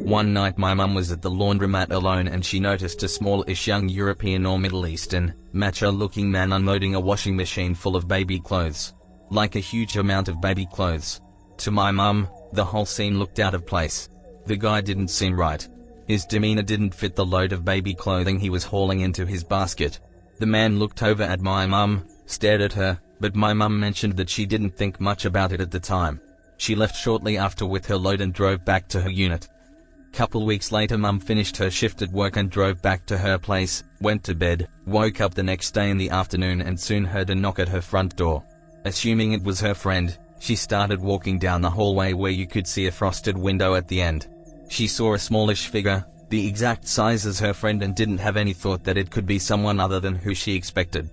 One night my mum was at the laundromat alone and she noticed a small-ish young European or Middle Eastern, macho-looking man unloading a washing machine full of baby clothes. Like a huge amount of baby clothes. To my mum, the whole scene looked out of place. The guy didn't seem right. His demeanor didn't fit the load of baby clothing he was hauling into his basket. The man looked over at my mum, stared at her, but my mum mentioned that she didn't think much about it at the time. She left shortly after with her load and drove back to her unit. Couple weeks later mum finished her shift at work and drove back to her place, went to bed, woke up the next day in the afternoon and soon heard a knock at her front door. Assuming it was her friend, she started walking down the hallway where you could see a frosted window at the end. She saw a smallish figure, the exact size as her friend, and didn't have any thought that it could be someone other than who she expected.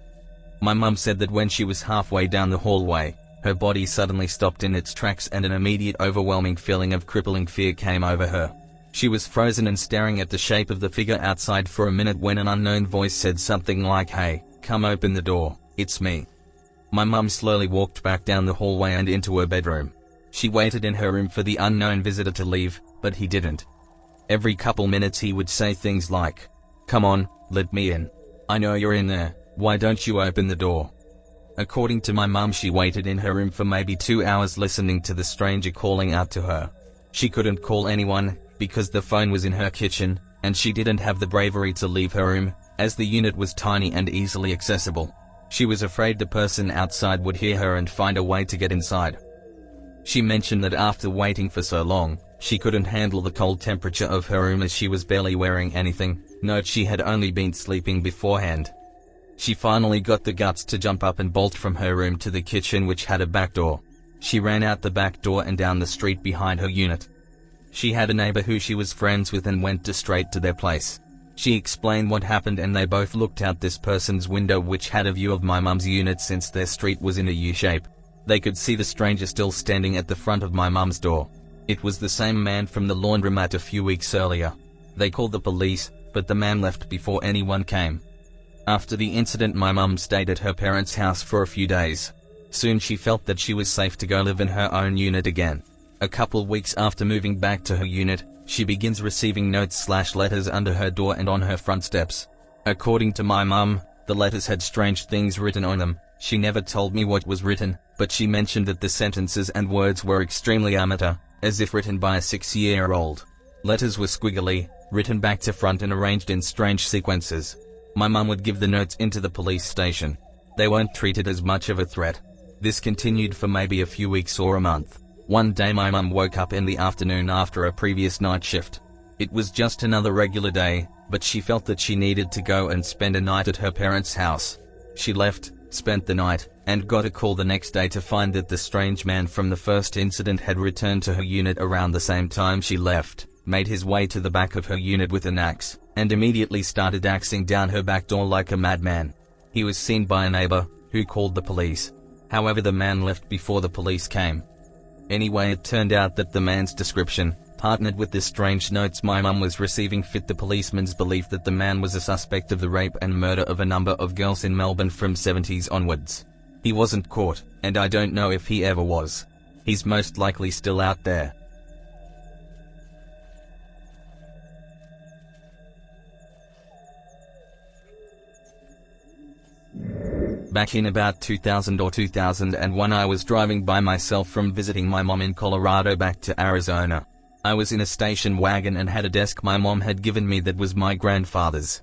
My mum said that when she was halfway down the hallway, her body suddenly stopped in its tracks and an immediate overwhelming feeling of crippling fear came over her. She was frozen and staring at the shape of the figure outside for a minute when an unknown voice said something like, "Hey, come open the door, it's me." My mum slowly walked back down the hallway and into her bedroom. She waited in her room for the unknown visitor to leave, but he didn't. Every couple minutes he would say things like, "Come on, let me in. I know you're in there, why don't you open the door?" According to my mum, she waited in her room for maybe 2 hours listening to the stranger calling out to her. She couldn't call anyone, because the phone was in her kitchen, and she didn't have the bravery to leave her room, as the unit was tiny and easily accessible. She was afraid the person outside would hear her and find a way to get inside. She mentioned that after waiting for so long, she couldn't handle the cold temperature of her room as she was barely wearing anything. Note she had only been sleeping beforehand. She finally got the guts to jump up and bolt from her room to the kitchen, which had a back door. She ran out the back door and down the street behind her unit. She had a neighbor who she was friends with and went straight to their place. She explained what happened and they both looked out this person's window, which had a view of my mum's unit since their street was in a U-shape. They could see the stranger still standing at the front of my mum's door. It was the same man from the laundromat a few weeks earlier. They called the police, but the man left before anyone came. After the incident, my mum stayed at her parents' house for a few days. Soon she felt that she was safe to go live in her own unit again. A couple weeks after moving back to her unit, she begins receiving notes/letters under her door and on her front steps. According to my mum, the letters had strange things written on them. She never told me what was written, but she mentioned that the sentences and words were extremely amateur, as if written by a 6-year-old. Letters were squiggly, written back to front and arranged in strange sequences. My mum would give the notes into the police station. They weren't treated as much of a threat. This continued for maybe a few weeks or a month. One day my mum woke up in the afternoon after a previous night shift. It was just another regular day, but she felt that she needed to go and spend a night at her parents' house. She left, spent the night, and got a call the next day to find that the strange man from the first incident had returned to her unit around the same time she left, made his way to the back of her unit with an axe, and immediately started axing down her back door like a madman. He was seen by a neighbor, who called the police. However, the man left before the police came. Anyway, it turned out that the man's description, partnered with the strange notes my mum was receiving, fit the policeman's belief that the man was a suspect of the rape and murder of a number of girls in Melbourne from 70s onwards. He wasn't caught, and I don't know if he ever was. He's most likely still out there. Back in about 2000 or 2001, I was driving by myself from visiting my mom in Colorado back to Arizona. I was in a station wagon and had a desk my mom had given me that was my grandfather's.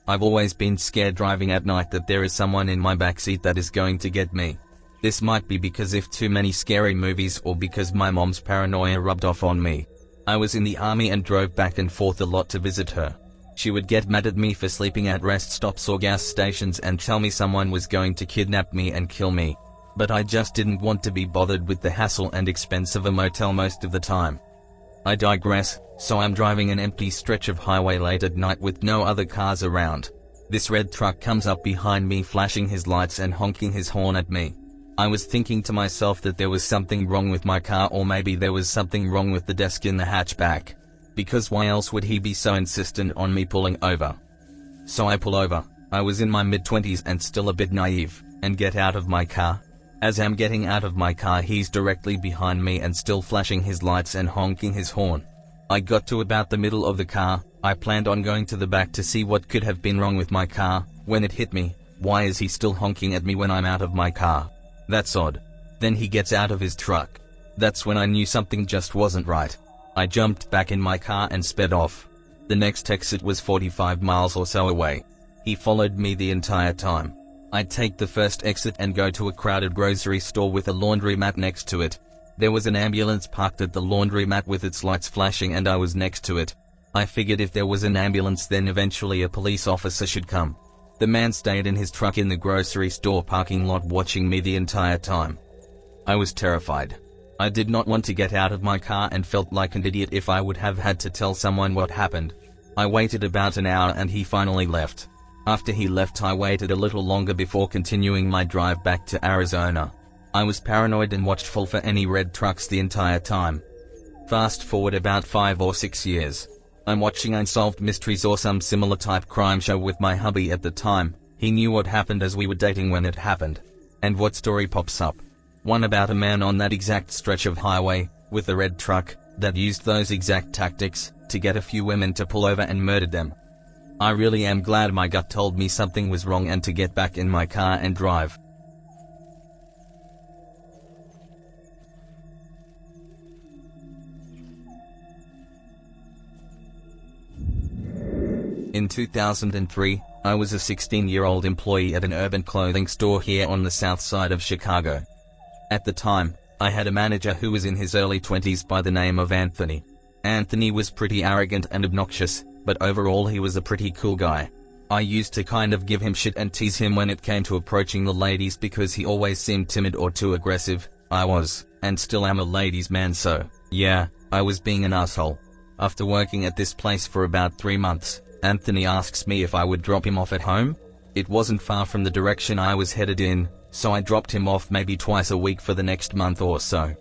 I've always been scared driving at night that there is someone in my backseat that is going to get me. This might be because of too many scary movies or because my mom's paranoia rubbed off on me. I was in the army and drove back and forth a lot to visit her. She would get mad at me for sleeping at rest stops or gas stations and tell me someone was going to kidnap me and kill me. But I just didn't want to be bothered with the hassle and expense of a motel most of the time. I digress. So I'm driving an empty stretch of highway late at night with no other cars around. This red truck comes up behind me, flashing his lights and honking his horn at me. I was thinking to myself that there was something wrong with my car, or maybe there was something wrong with the desk in the hatchback. Because why else would he be so insistent on me pulling over? So I pull over. I was in my mid-20s and still a bit naive, and get out of my car. As I'm getting out of my car, he's directly behind me and still flashing his lights and honking his horn. I got to about the middle of the car. I planned on going to the back to see what could have been wrong with my car, when it hit me. Why is he still honking at me when I'm out of my car? That's odd. Then he gets out of his truck. That's when I knew something just wasn't right. I jumped back in my car and sped off. The next exit was 45 miles or so away. He followed me the entire time. I'd take the first exit and go to a crowded grocery store with a laundromat next to it. There was an ambulance parked at the laundromat with its lights flashing and I was next to it. I figured if there was an ambulance then eventually a police officer should come. The man stayed in his truck in the grocery store parking lot watching me the entire time. I was terrified. I did not want to get out of my car and felt like an idiot if I would have had to tell someone what happened. I waited about an hour and he finally left. After he left I waited a little longer before continuing my drive back to Arizona. I was paranoid and watchful for any red trucks the entire time. Fast forward about 5 or 6 years. I'm watching Unsolved Mysteries or some similar type crime show with my hubby at the time. He knew what happened as we were dating when it happened. And what story pops up? One about a man on that exact stretch of highway, with a red truck, that used those exact tactics, to get a few women to pull over and murder them. I really am glad my gut told me something was wrong and to get back in my car and drive. In 2003, I was a 16-year-old employee at an urban clothing store here on the south side of Chicago. At the time, I had a manager who was in his early 20s by the name of Anthony. Anthony was pretty arrogant and obnoxious, but overall he was a pretty cool guy. I used to kind of give him shit and tease him when it came to approaching the ladies because he always seemed timid or too aggressive. I was, and still am, a ladies' man, so, yeah, I was being an asshole. After working at this place for about 3 months, Anthony asks me if I would drop him off at home. It wasn't far from the direction I was headed in, so I dropped him off maybe twice a week for the next month or so.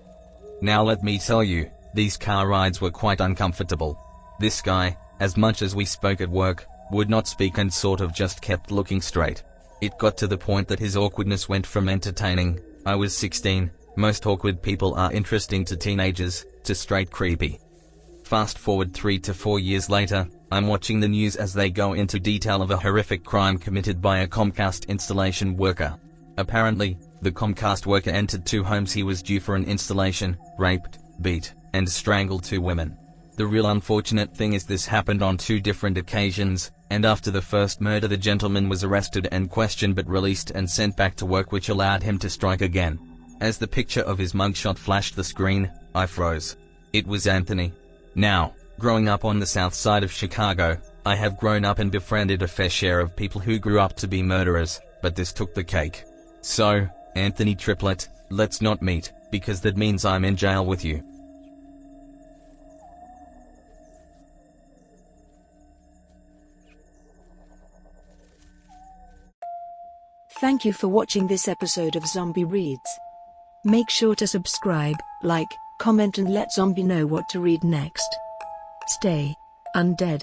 Now let me tell you, these car rides were quite uncomfortable. This guy, as much as we spoke at work, would not speak and sort of just kept looking straight. It got to the point that his awkwardness went from entertaining, I was 16, most awkward people are interesting to teenagers, to straight creepy. Fast forward 3 to 4 years later, I'm watching the news as they go into detail of a horrific crime committed by a Comcast installation worker. Apparently, the Comcast worker entered 2 homes he was due for an installation, raped, beat, and strangled 2 women. The real unfortunate thing is this happened on 2 different occasions, and after the first murder the gentleman was arrested and questioned but released and sent back to work, which allowed him to strike again. As the picture of his mugshot flashed the screen, I froze. It was Anthony. Now, growing up on the south side of Chicago, I have grown up and befriended a fair share of people who grew up to be murderers, but this took the cake. So, Anthony Triplet, let's not meet, because that means I'm in jail with you. Thank you for watching this episode of Zombie Reads. Make sure to subscribe, like, comment and let Zombie know what to read next. Stay undead.